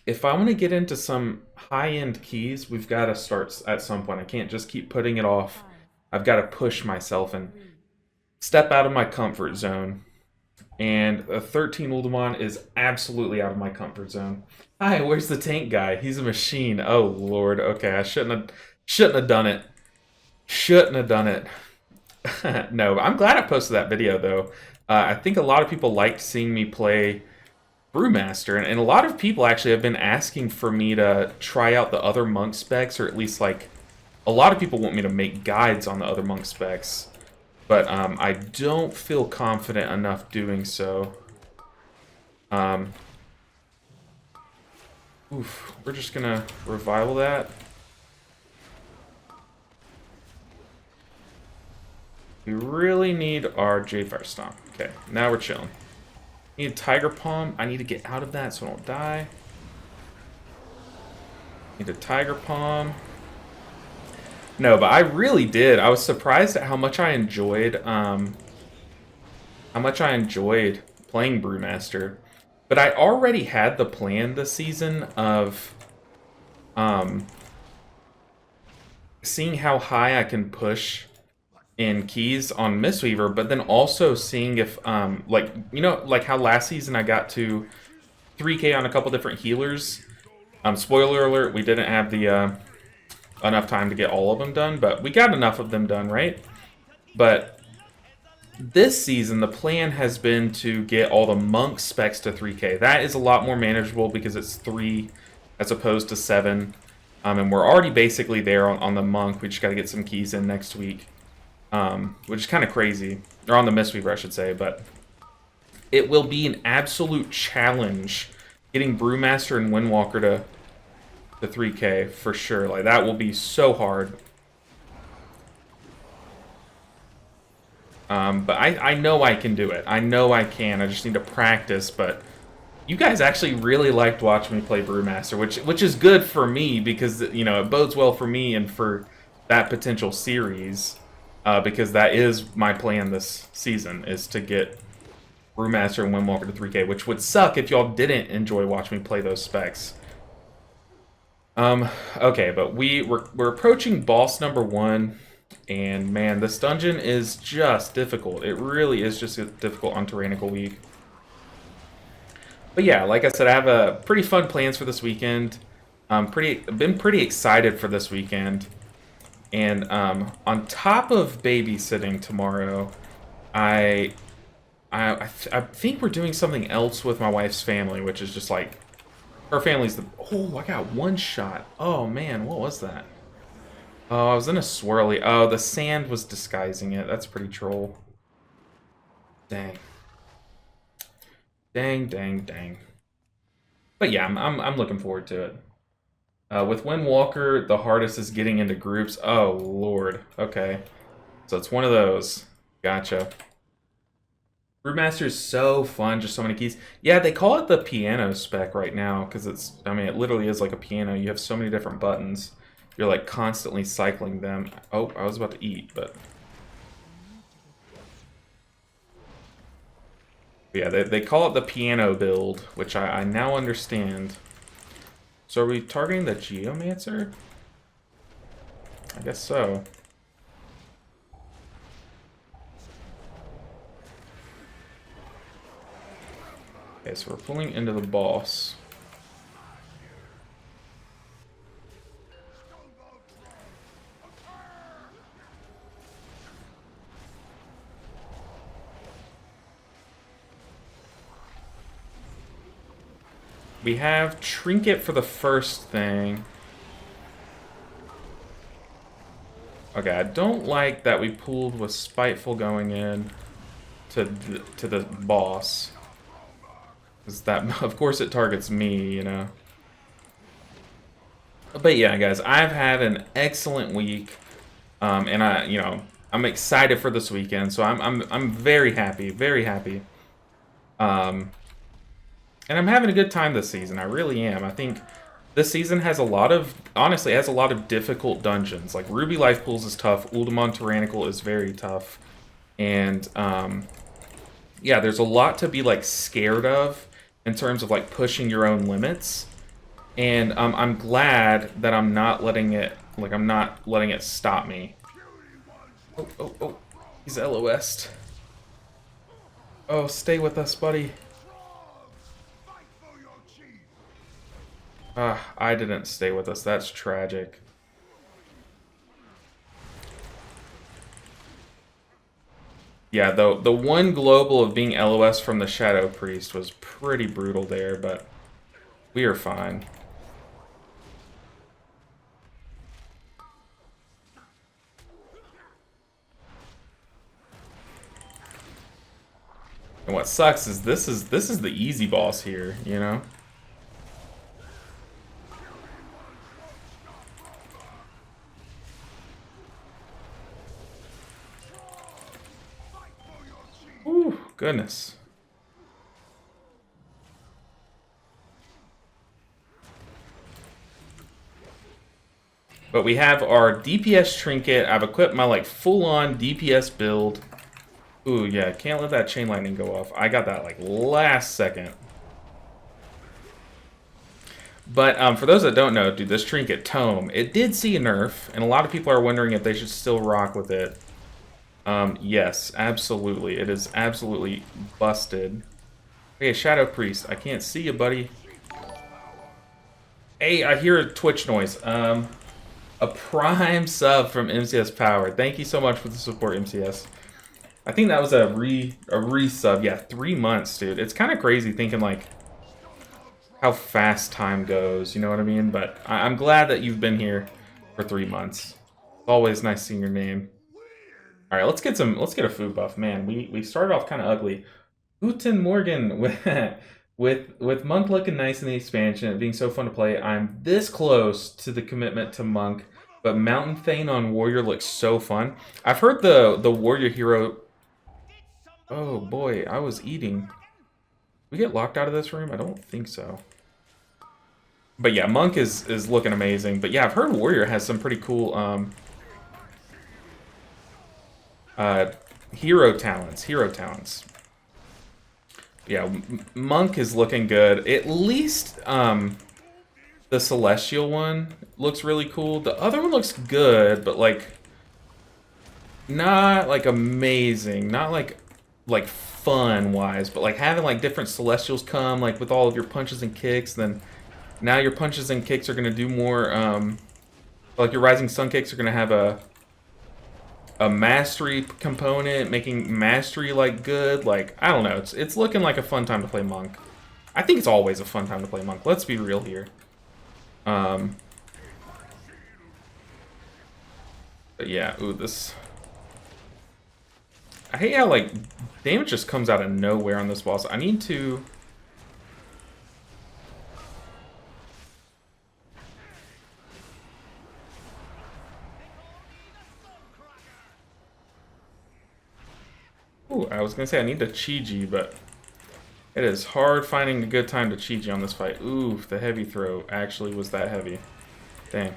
if I want to get into some high-end keys, we've got to start at some point. I can't just keep putting it off. I've got to push myself and step out of my comfort zone. And a 13 Uldaman is absolutely out of my comfort zone. Hi, where's the tank guy? He's a machine. Oh lord. Okay, I shouldn't have done it. Shouldn't have done it. No, but I'm glad I posted that video though. I think a lot of people liked seeing me play Brewmaster, and a lot of people actually have been asking for me to try out the other monk specs, or at least like a lot of people want me to make guides on the other monk specs, but I don't feel confident enough doing so. We're just gonna revival that. We really need our Jade Fire Stomp. Okay, now we're chilling. Need a Tiger Palm. I need to get out of that so I don't die. Need a Tiger Palm. No, but I really did. I was surprised at how much I enjoyed playing Brewmaster. But I already had the plan this season of seeing how high I can push in keys on Mistweaver, but then also seeing if like, you know, like how last season I got to 3k on a couple different healers. Spoiler alert, we didn't have the enough time to get all of them done, but we got enough of them done, right? But this season, the plan has been to get all the monk specs to 3k. That is a lot more manageable because it's 3 as opposed to 7. And we're already basically there on the monk. We just got to get some keys in next week, which is kind of crazy. Or on the Mistweaver, I should say. But it will be an absolute challenge getting Brewmaster and Windwalker to 3k for sure. Like, that will be so hard. But I know I can do it. I know I can. I just need to practice. But you guys actually really liked watching me play Brewmaster, which is good for me because, you know, it bodes well for me and for that potential series, because that is my plan this season, is to get Brewmaster and Windwalker to 3k, which would suck if y'all didn't enjoy watching me play those specs. Okay, but we're approaching boss number 1. And man, this dungeon is just difficult. It really is just difficult on Tyrannical Week. But yeah, like I said, I have a pretty fun plans for this weekend. I've been pretty excited for this weekend. And on top of babysitting tomorrow, I think we're doing something else with my wife's family, which is just like, her family's the... Oh, I got one shot. Oh man, what was that? Oh, I was in a swirly. Oh, the sand was disguising it. That's pretty troll. Dang. Dang, dang, dang. But yeah, I'm looking forward to it. With Windwalker, the hardest is getting into groups. Oh, Lord. Okay. So it's one of those. Gotcha. Brewmaster is so fun, just so many keys. Yeah, they call it the piano spec right now, because it's, I mean, it literally is like a piano. You have so many different buttons. You're like constantly cycling them. Oh, I was about to eat, but... Yeah, they call it the piano build, which I now understand. So are we targeting the Geomancer? I guess so. Okay, so we're pulling into the boss. We have Trinket for the first thing. Okay, I don't like that we pulled with Spiteful going in to the boss. Because that, of course it targets me, you know. But yeah, guys, I've had an excellent week. And I'm excited for this weekend, so I'm very happy, very happy. And I'm having a good time this season. I really am. I think this season has a lot of, honestly, has a lot of difficult dungeons. Like, Ruby Life Pools is tough. Uldaman Tyrannical is very tough. And, yeah, there's a lot to be, like, scared of in terms of, like, pushing your own limits. And I'm glad that I'm not letting it, like, I'm not letting it stop me. Oh, oh, oh. He's LOS'd. Oh, stay with us, buddy. Ah, I didn't stay with us. That's tragic. Yeah, though the one global of being LOS from the Shadow Priest was pretty brutal there, but we are fine. And what sucks is this is the easy boss here, you know? Ooh, goodness. But we have our DPS trinket. I've equipped my like full-on DPS build. Ooh, yeah, can't let that chain lightning go off. I got that like last second. But for those that don't know, dude, this trinket Tome, it did see a nerf, and a lot of people are wondering if they should still rock with it. Yes, absolutely. It is absolutely busted. Hey, Shadow Priest, I can't see you, buddy. Hey, I hear a Twitch noise. A prime sub from MCS Power. Thank you so much for the support, MCS. I think that was a re-sub. Yeah, 3 months, dude. It's kind of crazy thinking, like, how fast time goes, you know what I mean? But I'm glad that you've been here for 3 months. It's always nice seeing your name. All right, let's get a food buff. Man, we started off kind of ugly. Guten Morgen with Monk looking nice in the expansion, it being so fun to play. I'm this close to the commitment to Monk, but Mountain Thane on Warrior looks so fun. I've heard the Warrior hero. Oh boy, I was eating. We get locked out of this room? I don't think so. But yeah, Monk is looking amazing. But yeah, I've heard Warrior has some pretty cool hero talents. Yeah, Monk is looking good. At least the Celestial one looks really cool. The other one looks good, but like not like amazing, not like fun wise, but like having like different Celestials come like with all of your punches and kicks, then now your punches and kicks are gonna do more. Like your Rising Sun kicks are gonna have a mastery component, making mastery like good. Like I don't know, it's looking like a fun time to play Monk. I think it's always a fun time to play Monk. Let's be real here. But yeah, ooh, this. I hate how like damage just comes out of nowhere on this boss. I need to. Ooh, I was gonna say I need to Chi-Ji, but it is hard finding a good time to Chi-Ji on this fight. Ooh, the heavy throw actually was that heavy. Dang.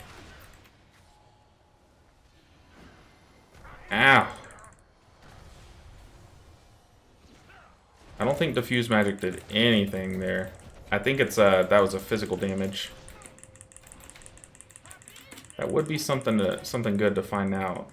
Ow. I don't think diffuse magic did anything there. I think it's that was a physical damage. That would be something good to find out.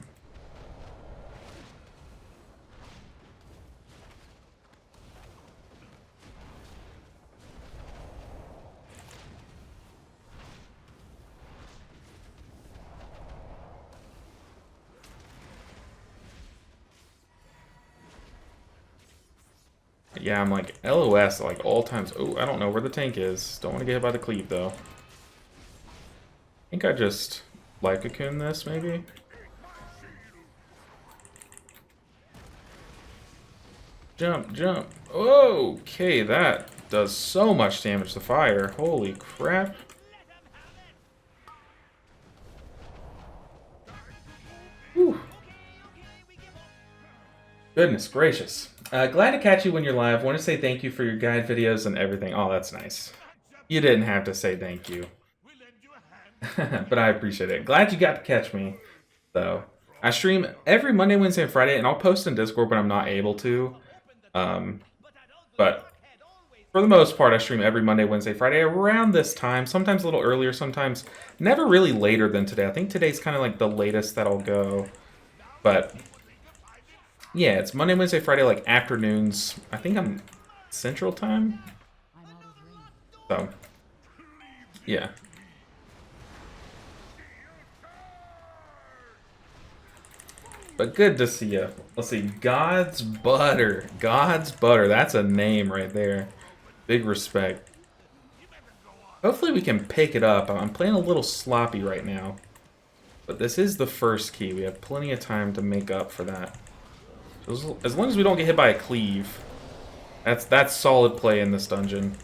Yeah, I'm like LOS like all times. Oh, I don't know where the tank is. Don't want to get hit by the cleave though. I think I just like cocoon this maybe. Jump, jump. Okay, that does so much damage to fire. Holy crap. Whew. Goodness gracious. Glad to catch you when you're live. Want to say thank you for your guide videos and everything. Oh, that's nice. You didn't have to say thank you. But I appreciate it. Glad you got to catch me, though. I stream every Monday, Wednesday, and Friday, and I'll post in Discord when I'm not able to. But for the most part, I stream every Monday, Wednesday, Friday around this time. Sometimes a little earlier, sometimes never really later than today. I think today's kind of like the latest that I'll go. But yeah, it's Monday, Wednesday, Friday, like afternoons. I think I'm Central Time. So, yeah. But good to see you. Let's see, God's Butter. God's Butter. That's a name right there. Big respect. Hopefully we can pick it up. I'm playing a little sloppy right now. But this is the first key. We have plenty of time to make up for that. As long as we don't get hit by a cleave. That's solid play in this dungeon.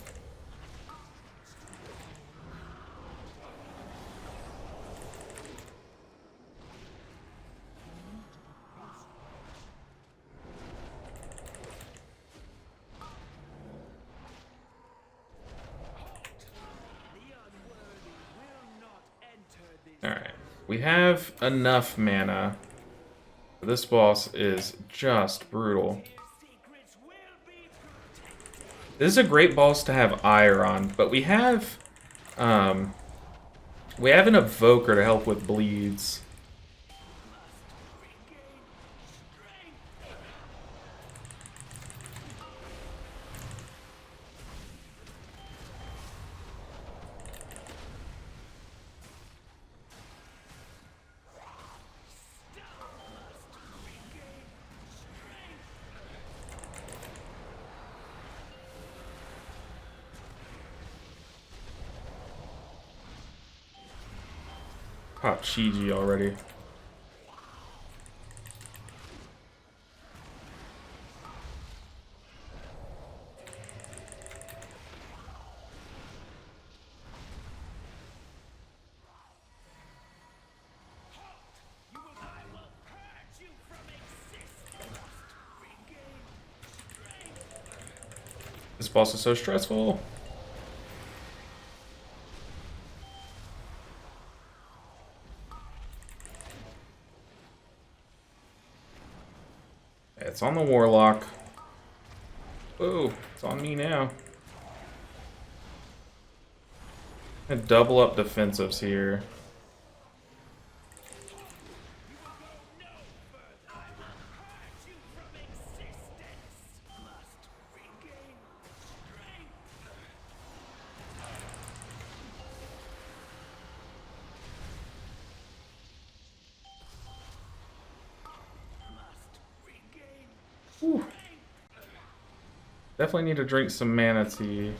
Alright, we have enough mana. This boss is just brutal. This is a great boss to have Ire on, but we have an Evoker to help with bleeds. Pop Chiji already. This boss is so stressful. It's on the Warlock. Oh, it's on me now. I'm gonna double up defensives here. Whew. Definitely need to drink some mana tea.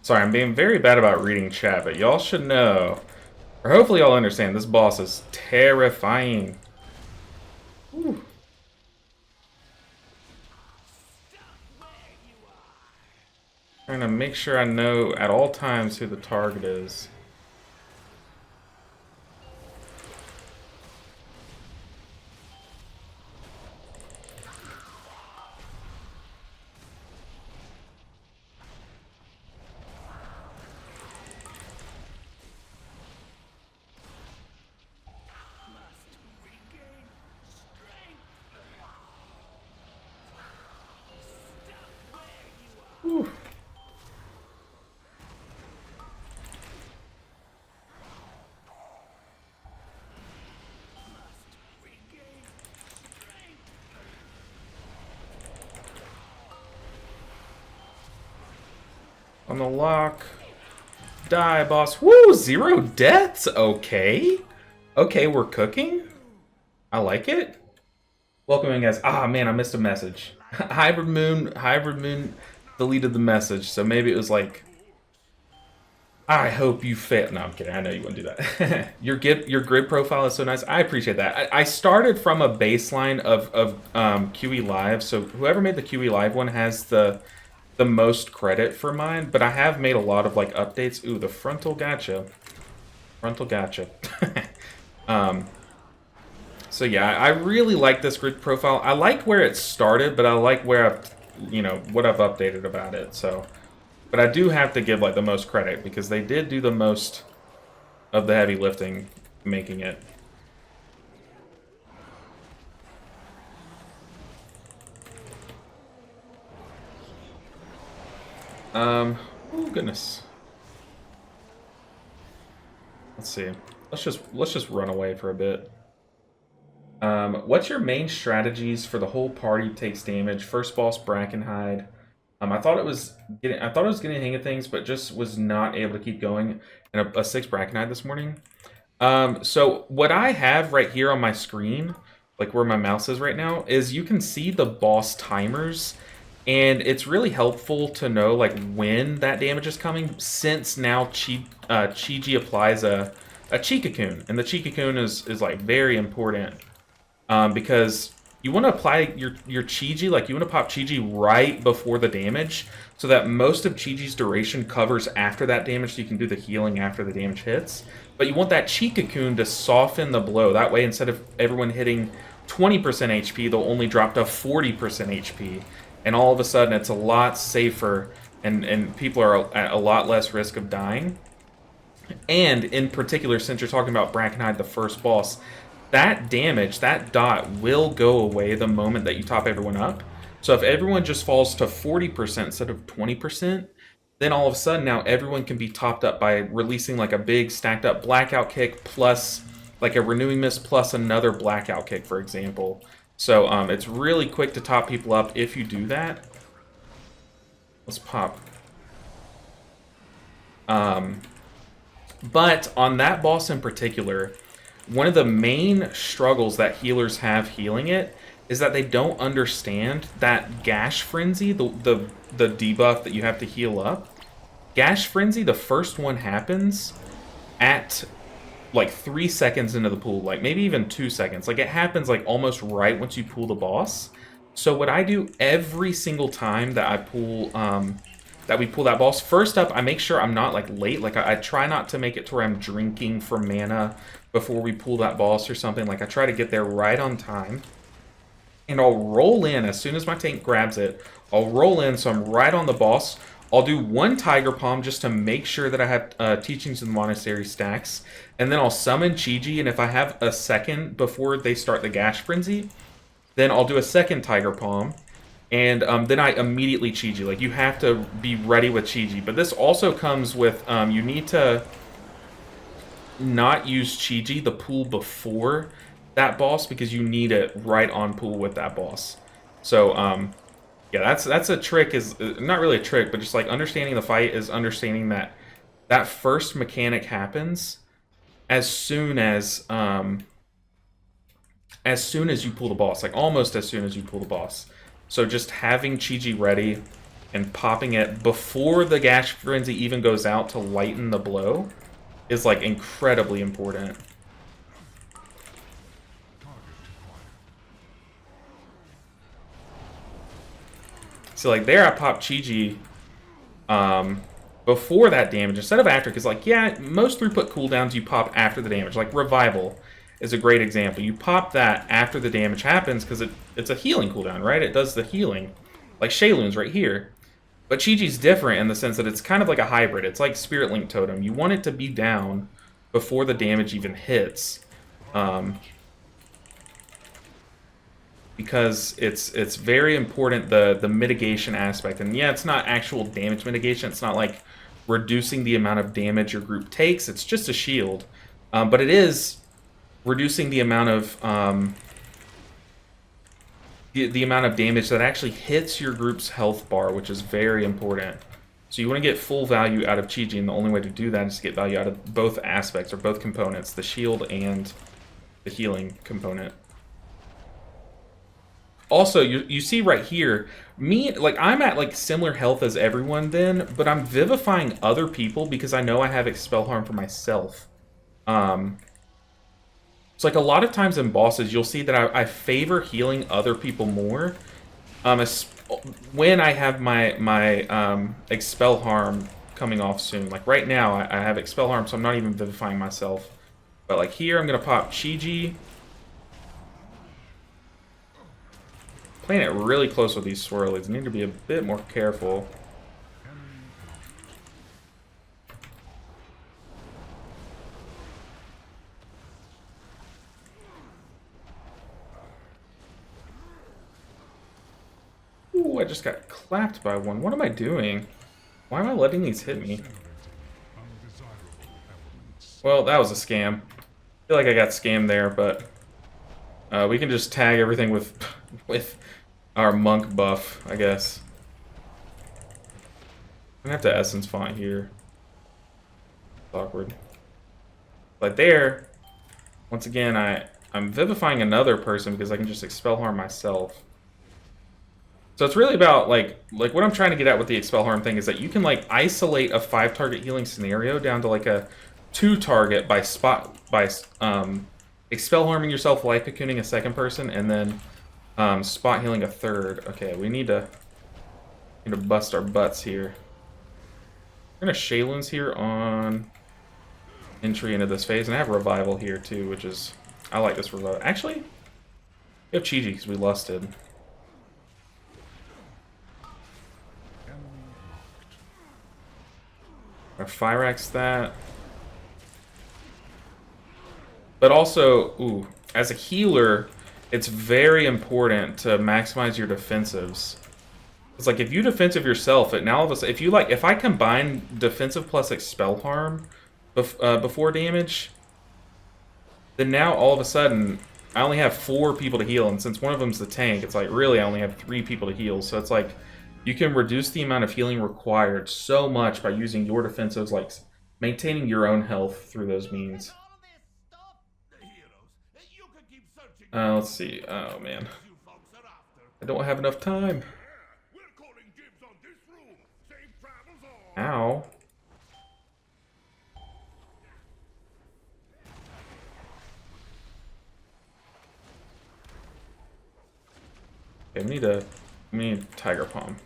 Sorry, I'm being very bad about reading chat, but y'all should know, or hopefully y'all understand, this boss is terrifying. Whew. Trying to make sure I know at all times who the target is. Whew. On the lock. Die, boss. Woo! 0 deaths? Okay. Okay, we're cooking. I like it. Welcome in, guys. Ah, man, I missed a message. Hybrid Moon deleted the message, so maybe it was like, I hope you fail. No, I'm kidding. I know you wouldn't do that. Your grid profile is so nice. I appreciate that. I started from a baseline of QE Live, so whoever made the QE Live one has the most credit for mine, but I have made a lot of like updates. Ooh, the frontal gotcha. Frontal gotcha. So yeah, I really like this grid profile. I like where it started, but I like where I've, you know, what I've updated about it. So, but I do have to give like the most credit because they did do the most of the heavy lifting making it. Oh goodness. Let's see. Let's just run away for a bit. What's your main strategies for the whole party takes damage? First boss Brackenhide. I thought it was getting the hang of things, but just was not able to keep going. And a 6 Brackenhide this morning. So what I have right here on my screen, like where my mouse is right now, is you can see the boss timers. And it's really helpful to know like when that damage is coming, since now Chi-Ji applies a Chi Cocoon. And the Chi Cocoon is like very important. Because you want to apply your Chi-Ji, like you want to pop Chi-Ji right before the damage, so that most of Chi-Ji's duration covers after that damage, so you can do the healing after the damage hits. But you want that Chi Cocoon to soften the blow. That way, instead of everyone hitting 20% HP, they'll only drop to 40% HP. And all of a sudden, it's a lot safer, and people are at a lot less risk of dying. And in particular, since you're talking about Brackenhide, the first boss, that damage, that dot, will go away the moment that you top everyone up. So if everyone just falls to 40% instead of 20%, then all of a sudden now everyone can be topped up by releasing like a big stacked up blackout kick plus like a renewing mist plus another blackout kick, for example. So it's really quick to top people up if you do that. Let's pop. But on that boss in particular, one of the main struggles that healers have healing it is that they don't understand that Gash Frenzy, the debuff that you have to heal up. Gash Frenzy, the first one happens at like 3 seconds into the pool, like maybe even 2 seconds. Like it happens like almost right once you pull the boss. So what I do every single time that I pull, that we pull that boss, first up, I make sure I'm not like late. Like I try not to make it to where I'm drinking for mana before we pull that boss or something. Like I try to get there right on time. And I'll roll in as soon as my tank grabs it. I'll roll in so I'm right on the boss. I'll do one Tiger Palm just to make sure that I have Teachings of the Monastery stacks. And then I'll summon Chi-Ji, and if I have a second before they start the Gash Frenzy, then I'll do a second Tiger Palm. And then I immediately Chi-Ji. Like, you have to be ready with Chi-Ji. But this also comes with, you need to not use Chi-Ji, the pool before that boss, because you need it right on pool with that boss. So, yeah, that's a trick, is not really a trick, but just like understanding the fight is understanding that that first mechanic happens as soon as you pull the boss, like almost as soon as you pull the boss. So just having Chi-Ji ready and popping it before the Gash Frenzy even goes out to lighten the blow is like incredibly important. So like there I popped Chi-Ji before that damage instead of after, because like, yeah, most throughput cooldowns you pop after the damage. Like Revival is a great example. You pop that after the damage happens because it's a healing cooldown, right? It does the healing. Like Shaylun's right here. But Chi-Ji's different in the sense that it's kind of like a hybrid. It's like Spirit Link Totem. You want it to be down before the damage even hits. Because it's very important, the mitigation aspect. And yeah, it's not actual damage mitigation. It's not like reducing the amount of damage your group takes. It's just a shield. But it is reducing the amount of the amount of damage that actually hits your group's health bar, which is very important. So you want to get full value out of Chi-Ji, and the only way to do that is to get value out of both aspects, or both components, the shield and the healing component. Also, you see right here, me, like, I'm at, like, similar health as everyone then, but I'm vivifying other people because I know I have Expel Harm for myself. So, like, a lot of times in bosses, you'll see that I favor healing other people more when I have my Expel Harm coming off soon. Like, right now, I have Expel Harm, so I'm not even vivifying myself. But, like, here, I'm going to pop Chi-Ji. playing it really close with these swirlies. Need to be a bit more careful. Ooh, I just got clapped by one. What am I doing? Why am I letting these hit me? Well, that was a scam. I feel like I got scammed there, but we can just tag everything with our monk buff, I guess. I'm gonna have to essence font here. It's awkward. But there, once again, I'm vivifying another person because I can just expel harm myself. So it's really about like what I'm trying to get at with the expel harm thing is that you can like isolate a 5-target healing scenario down to like a 2-target by expel harming yourself, life cocooning a second person, and then spot healing a third. Okay, we need to bust our butts here. We're gonna Shaylun's here on entry into this phase, and I have revival here too, which is I like this revival. Actually, we have Chi-Ji because we lusted. I Fyrax that. But also, ooh, as a healer, it's very important to maximize your defensives. It's like if you defensive yourself, it now all of a sudden, if I combine defensive plus expel harm before damage, then now all of a sudden I only have 4 people to heal, and since one of them's the tank, it's like really I only have 3 people to heal. So it's like you can reduce the amount of healing required so much by using your defensives, like maintaining your own health through those means. Let's see. Oh man, I don't have enough time. Ow. Okay, we need Tiger Palm.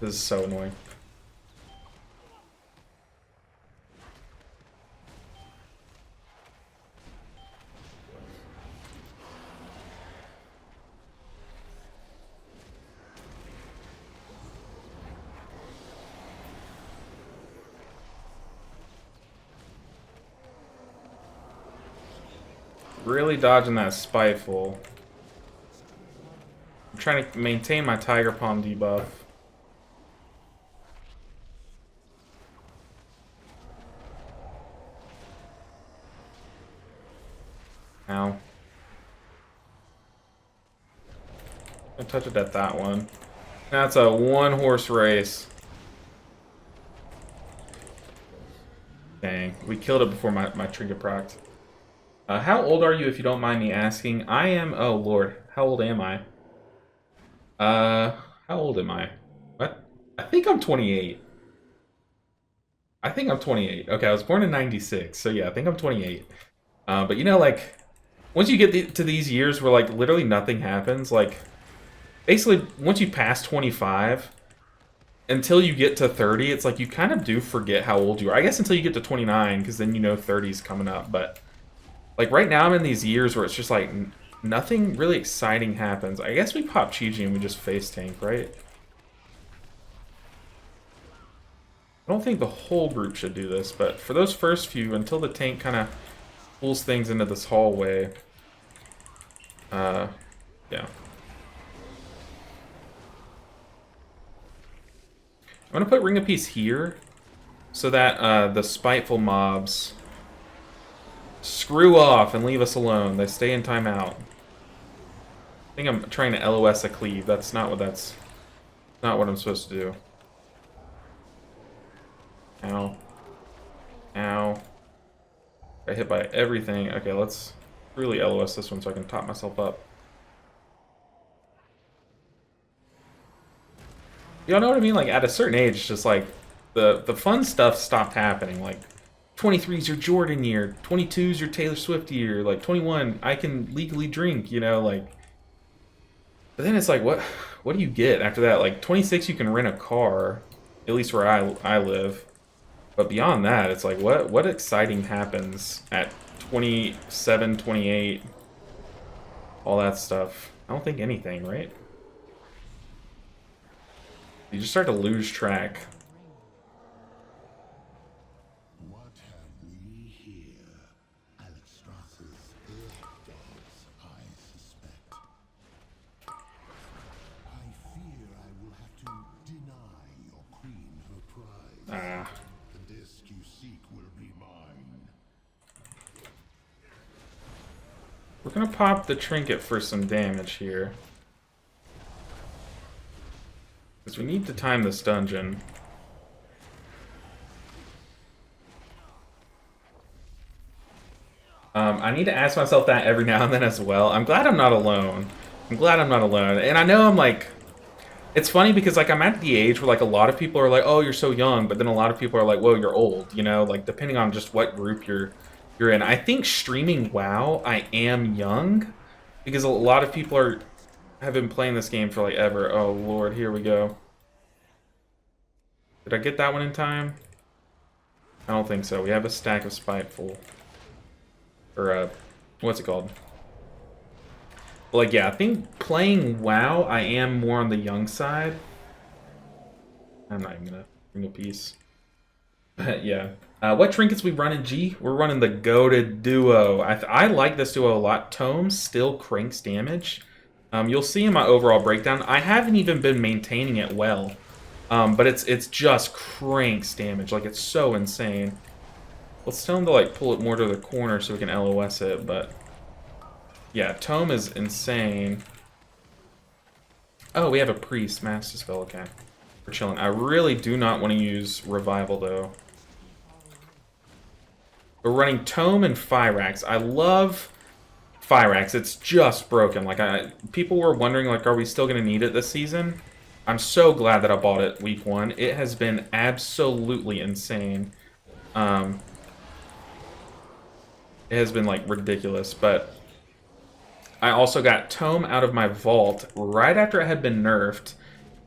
This is so annoying. Really dodging that Spiteful. I'm trying to maintain my Tiger Palm debuff. Ow. I touch it at that one. That's a 1-horse race. Dang, we killed it before my trinket procced. How old are you, if you don't mind me asking? I am... Oh, Lord. How old am I? How old am I? What? I think I'm 28. I think I'm 28. Okay, I was born in 96, so yeah, I think I'm 28. But you know, like, once you get to these years where, like, literally nothing happens, like, basically, once you pass 25, until you get to 30, it's like you kind of do forget how old you are. I guess until you get to 29, because then you know 30's coming up, but... Like, right now I'm in these years where it's just, like, nothing really exciting happens. I guess we pop Chi-Ji and we just face tank, right? I don't think the whole group should do this, but for those first few, until the tank kind of pulls things into this hallway, yeah. I'm going to put Ring of Peace here, so that the Spiteful mobs... screw off and leave us alone. They stay in timeout. I think I'm trying to LOS a cleave. That's not what I'm supposed to do. Ow. Ow. Got hit by everything. Okay, let's really LOS this one so I can top myself up. Y'all know what I mean? Like, at a certain age, just like, the fun stuff stopped happening. Like, 23's your Jordan year, 22's your Taylor Swift year, like 21, I can legally drink, you know, like But then it's like, what do you get after that? Like 26, you can rent a car, at least where I live. But beyond that, it's like, what exciting happens at 27, 28, all that stuff? I don't think anything, right? You just start to lose track. What have we here? Alexstrasza's earth dogs, I suspect. I fear I will have to deny your queen her prize. Ah. The disc you seek will be mine. We're gonna pop the trinket for some damage here. Because we need to time this dungeon. I need to ask myself that every now and then as well. I'm glad I'm not alone. I'm glad I'm not alone. And I know I'm like... It's funny because like I'm at the age where like a lot of people are like, oh, you're so young. But then a lot of people are like, whoa, you're old. You know, like depending on just what group you're in. I think streaming WoW, I am young. Because a lot of people have been playing this game for like ever. Oh, Lord, here we go. Did I get that one in time? I don't think so. We have a stack of Spiteful. Or, what's it called? Like, yeah, I think playing WoW, I am more on the young side. I'm not even gonna bring a piece. But, yeah. What trinkets we run in G? We're running the goated duo. I like this duo a lot. Tome still cranks damage. You'll see in my overall breakdown, I haven't even been maintaining it well. But it's just cranks damage. Like, it's so insane. Let's tell him to, like, pull it more to the corner so we can LOS it, but... Yeah, Tome is insane. Oh, we have a Priest. Mass Dispel, okay. We're chilling. I really do not want to use Revival, though. We're running Tome and Fyrax. I love Fyrax. It's just broken. Like, people were wondering, like, are we still going to need it this season? I'm so glad that I bought it week 1. It has been absolutely insane. It has been, like, ridiculous, but... I also got Tome out of my vault right after it had been nerfed,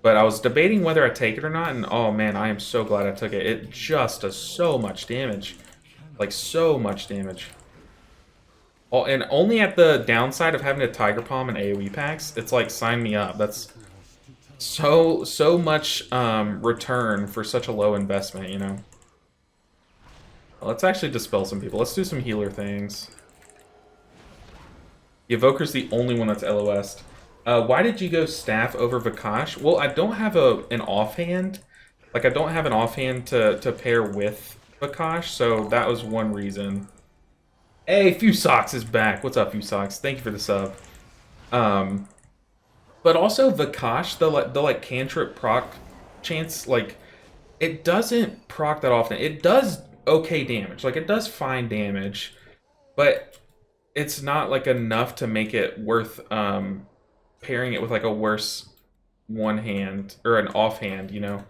but I was debating whether I take it or not, and oh man, I am so glad I took it. It just does so much damage. Like, so much damage. Oh, and only at the downside of having a Tiger Palm and AoE packs, it's like, sign me up. That's so much return for such a low investment, you know? Let's actually dispel some people. Let's do some healer things. The Evoker's the only one that's LOS'd. Why did you go Staff over Vakash? Well, I don't have an offhand. Like, I don't have an offhand to pair with Vakash, so that was one reason. Hey, Fusox is back. What's up, Fusox? Thank you for the sub. But also Vakash, the cantrip proc chance, like, it doesn't proc that often. It does okay damage. Like, it does fine damage, but... it's not like enough to make it worth pairing it with like a worse one hand or an offhand, you know.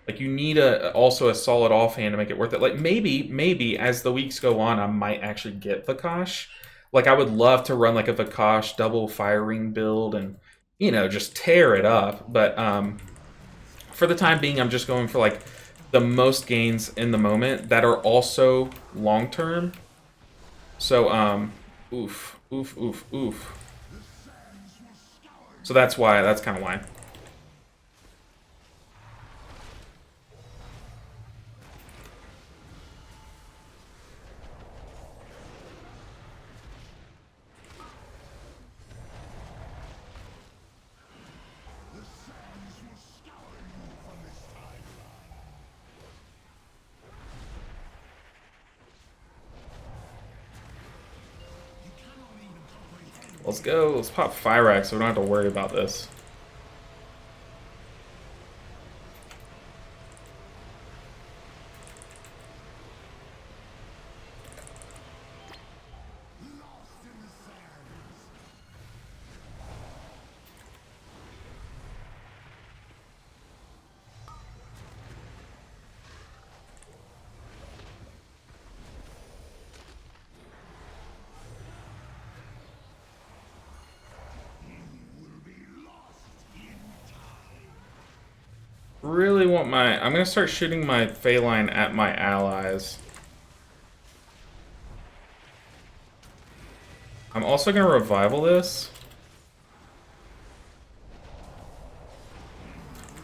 Like you need also a solid offhand to make it worth it. Like maybe as the weeks go on, I might actually get Vakash. Like I would love to run like a Vakash double fire ring build and you know just tear it up. But for the time being, I'm just going for like the most gains in the moment that are also long term. So oof. So that's kind of why. Let's go. Let's pop Fyrax so we don't have to worry about this. really want my... I'm going to start shooting my Phaline at my allies. I'm also going to revival this.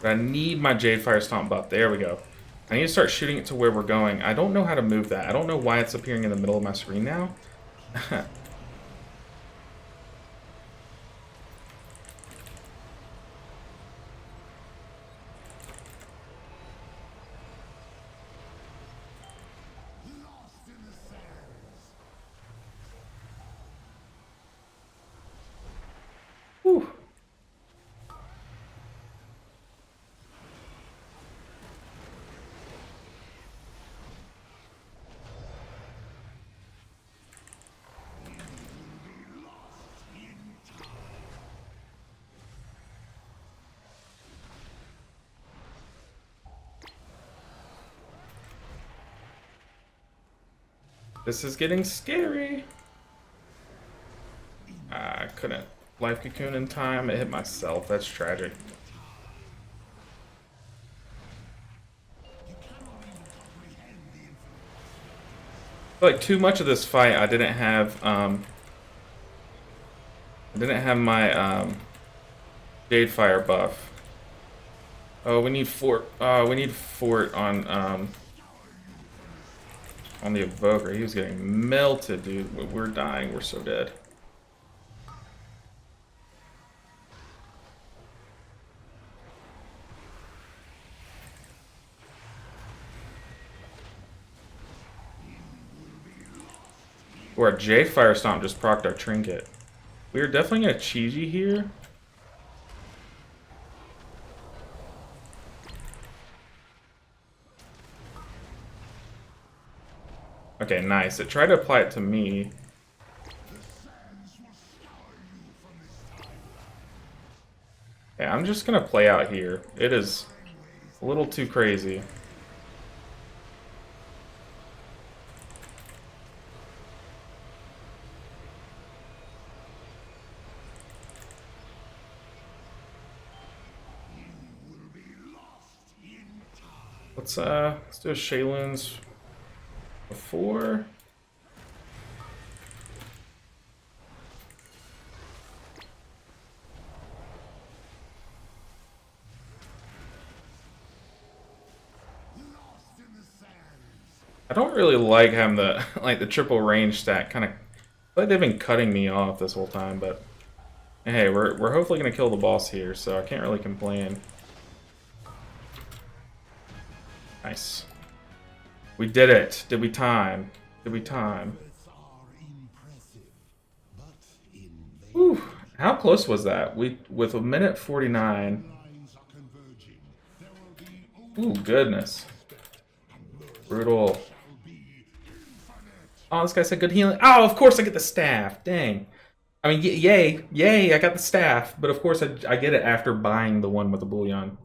But I need my Jade Fire Stomp buff. There we go. I need to start shooting it to where we're going. I don't know how to move that. I don't know why it's appearing in the middle of my screen now. Whew. This is getting scary. I couldn't life cocoon in time. It hit myself. That's tragic. Like too much of this fight, I didn't have my Jade Fire buff. Oh, we need fort. We need fort on the evoker. He was getting melted, dude. We're dying. We're so dead. Or a J Fire Stomp just procced our trinket. We are definitely gonna Chi-Ji here. Okay, nice. It tried to apply it to me. Okay, I'm just gonna play out here. It is a little too crazy. Let's do a Shaylin's before. I don't really like having the the triple range stack. Kind of like they've been cutting me off this whole time, but hey, we're hopefully gonna kill the boss here, so I can't really complain. Nice. We did it. Did we time? Did we time? Whew. How close was that? With a minute 49. Ooh, goodness. Brutal. Oh, this guy said good healing. Oh, of course I get the staff. Dang. I mean, yay, I got the staff. But of course I get it after buying the one with the bullion.